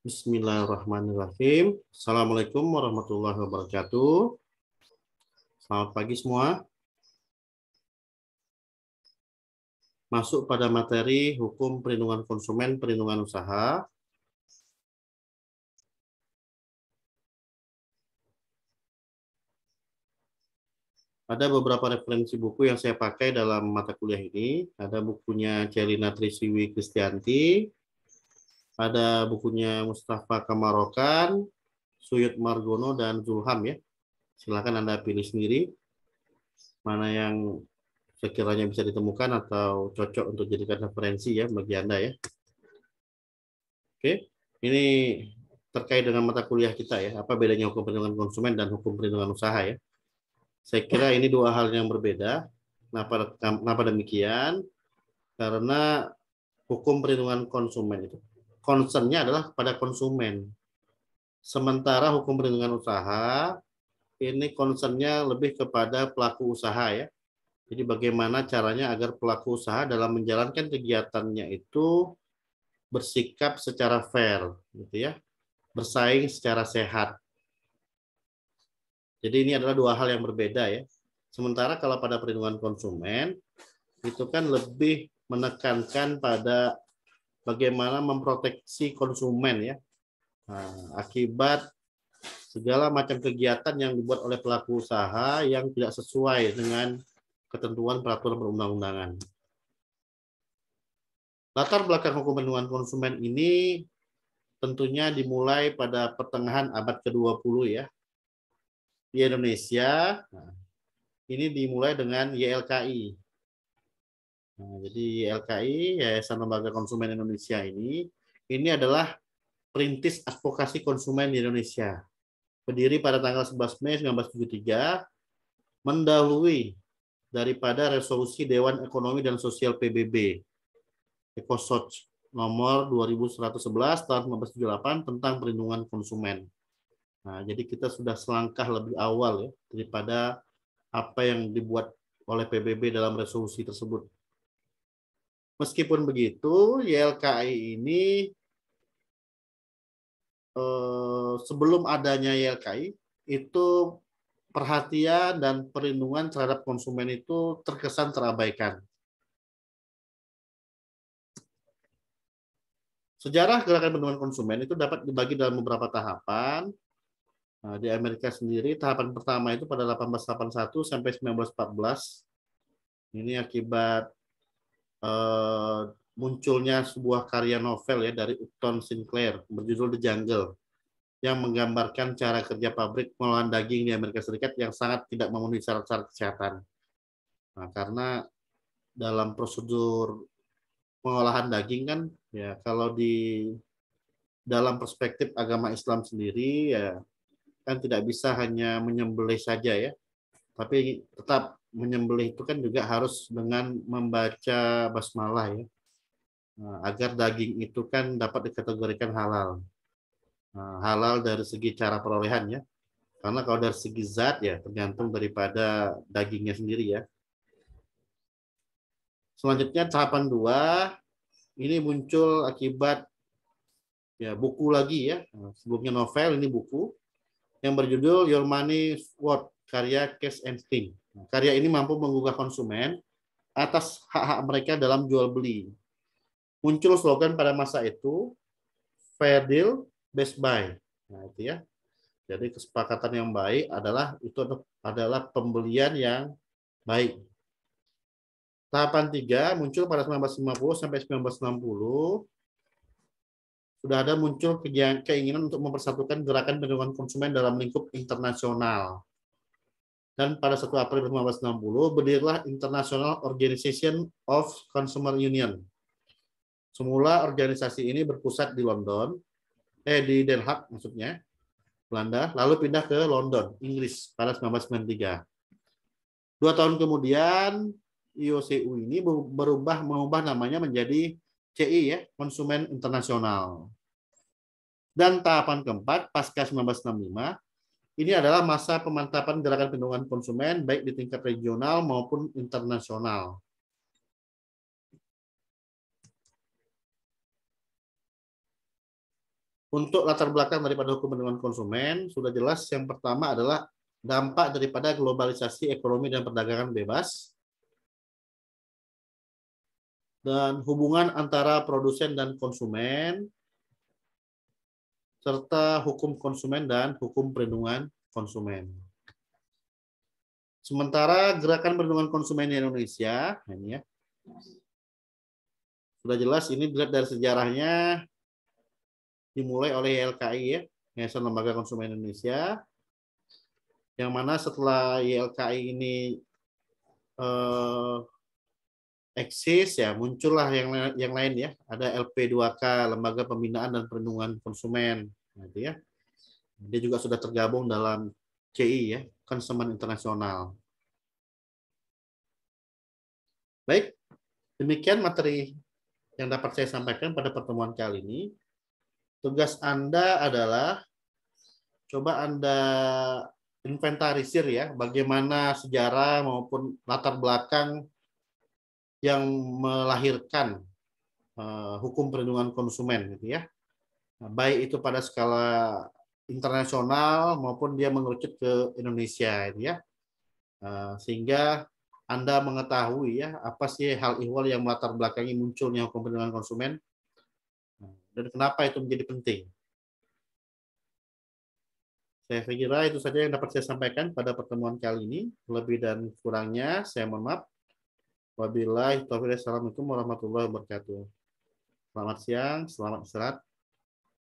Bismillahirrahmanirrahim. Assalamualaikum warahmatullahi wabarakatuh. Selamat pagi semua. Masuk pada materi hukum perlindungan konsumen, perlindungan usaha. Ada beberapa referensi buku yang saya pakai dalam mata kuliah ini. Ada bukunya Celina Trisiwi Kristianti, ada bukunya Mustafa Kamarokan, Suyut Margono, dan Zulham ya. Silakan Anda pilih sendiri mana yang sekiranya bisa ditemukan atau cocok untuk dijadikan referensi ya bagi Anda ya. Oke, ini terkait dengan mata kuliah kita ya. Apa bedanya hukum perlindungan konsumen dan hukum perlindungan usaha ya? Saya kira ini dua hal yang berbeda. Kenapa demikian? Karena hukum perlindungan konsumen itu concern-nya adalah kepada konsumen. Sementara hukum perlindungan usaha ini concern-nya lebih kepada pelaku usaha ya. Jadi bagaimana caranya agar pelaku usaha dalam menjalankan kegiatannya itu bersikap secara fair, gitu ya, bersaing secara sehat. Jadi ini adalah dua hal yang berbeda ya. Sementara kalau pada perlindungan konsumen itu kan lebih menekankan pada bagaimana memproteksi konsumen ya, akibat segala macam kegiatan yang dibuat oleh pelaku usaha yang tidak sesuai dengan ketentuan peraturan perundang-undangan. Latar belakang hukum perlindungan konsumen ini tentunya dimulai pada pertengahan abad ke-20 ya. Di Indonesia, ini dimulai dengan YLKI. Jadi YLKI, Yayasan Lembaga Konsumen Indonesia ini adalah perintis advokasi konsumen di Indonesia. Berdiri pada tanggal 11 Mei 1973, mendahului daripada resolusi Dewan Ekonomi dan Sosial PBB. ECOSOC nomor 2111 tahun 1978 tentang perlindungan konsumen. Nah, jadi kita sudah selangkah lebih awal ya daripada apa yang dibuat oleh PBB dalam resolusi tersebut. Meskipun begitu, YLKI ini sebelum adanya YLKI itu perhatian dan perlindungan terhadap konsumen itu terkesan terabaikan. Sejarah gerakan perlindungan konsumen itu dapat dibagi dalam beberapa tahapan. Nah, di Amerika sendiri, tahapan pertama itu pada 1881 sampai 1914. Ini akibat munculnya sebuah karya novel ya dari Upton Sinclair berjudul The Jungle yang menggambarkan cara kerja pabrik pengolahan daging di Amerika Serikat yang sangat tidak memenuhi syarat-syarat kesehatan. Nah, karena dalam prosedur pengolahan daging kan ya kalau di dalam perspektif agama Islam sendiri ya kan tidak bisa hanya menyembelih saja ya, tapi tetap menyembelih itu kan juga harus dengan membaca basmalah ya, agar daging itu kan dapat dikategorikan halal. Halal dari segi cara perolehan ya, karena kalau dari segi zat ya tergantung daripada dagingnya sendiri ya. Selanjutnya tahapan 2 ini muncul akibat ya buku lagi ya, sebelumnya novel, ini buku yang berjudul Your Money's Worth, karya Cash and Sting. Karya ini mampu menggugah konsumen atas hak-hak mereka dalam jual beli. Muncul slogan pada masa itu, fair deal, best buy. Nah, itu ya. Jadi kesepakatan yang baik adalah pembelian yang baik. Tahapan 3 muncul pada 1950 sampai 1960. Sudah ada muncul keinginan untuk mempersatukan gerakan perlindungan konsumen dalam lingkup internasional. Dan pada 1 April 1960 berdirilah International Organization of Consumer Union. Semula organisasi ini berpusat di di Den Haag maksudnya, Belanda, lalu pindah ke London, Inggris pada 1993. 2 tahun kemudian IOCU ini mengubah namanya menjadi CI ya, Konsumen Internasional. Dan tahapan keempat pasca 1965 ini adalah masa pemantapan gerakan perlindungan konsumen baik di tingkat regional maupun internasional. Untuk latar belakang daripada hukum perlindungan konsumen, sudah jelas yang pertama adalah dampak daripada globalisasi ekonomi dan perdagangan bebas, dan hubungan antara produsen dan konsumen, serta hukum konsumen dan hukum perlindungan konsumen. Sementara gerakan perlindungan konsumen di Indonesia, ini ya, sudah jelas ini dilihat dari sejarahnya, dimulai oleh YLKI ya, Yayasan Lembaga Konsumen Indonesia, yang mana setelah YLKI ini eksis ya, muncullah yang lain ya, ada LP2K, Lembaga Pembinaan dan Perlindungan Konsumen, gitu ya. Dia juga sudah tergabung dalam CI ya, Consumer International. Baik, demikian materi yang dapat saya sampaikan pada pertemuan kali ini. Tugas Anda adalah coba Anda inventarisir ya, bagaimana sejarah maupun latar belakang yang melahirkan hukum perlindungan konsumen gitu ya. Baik itu pada skala internasional maupun dia mengerucut ke Indonesia gitu ya. Sehingga Anda mengetahui ya apa sih hal ihwal yang melatar belakangi munculnya hukum perlindungan konsumen dan kenapa itu menjadi penting. Saya kira itu saja yang dapat saya sampaikan pada pertemuan kali ini. Lebih dan kurangnya saya mohon maaf. Wabillahi taufiq. Assalamualaikum warahmatullahi wabarakatuh. Selamat siang, selamat istirahat.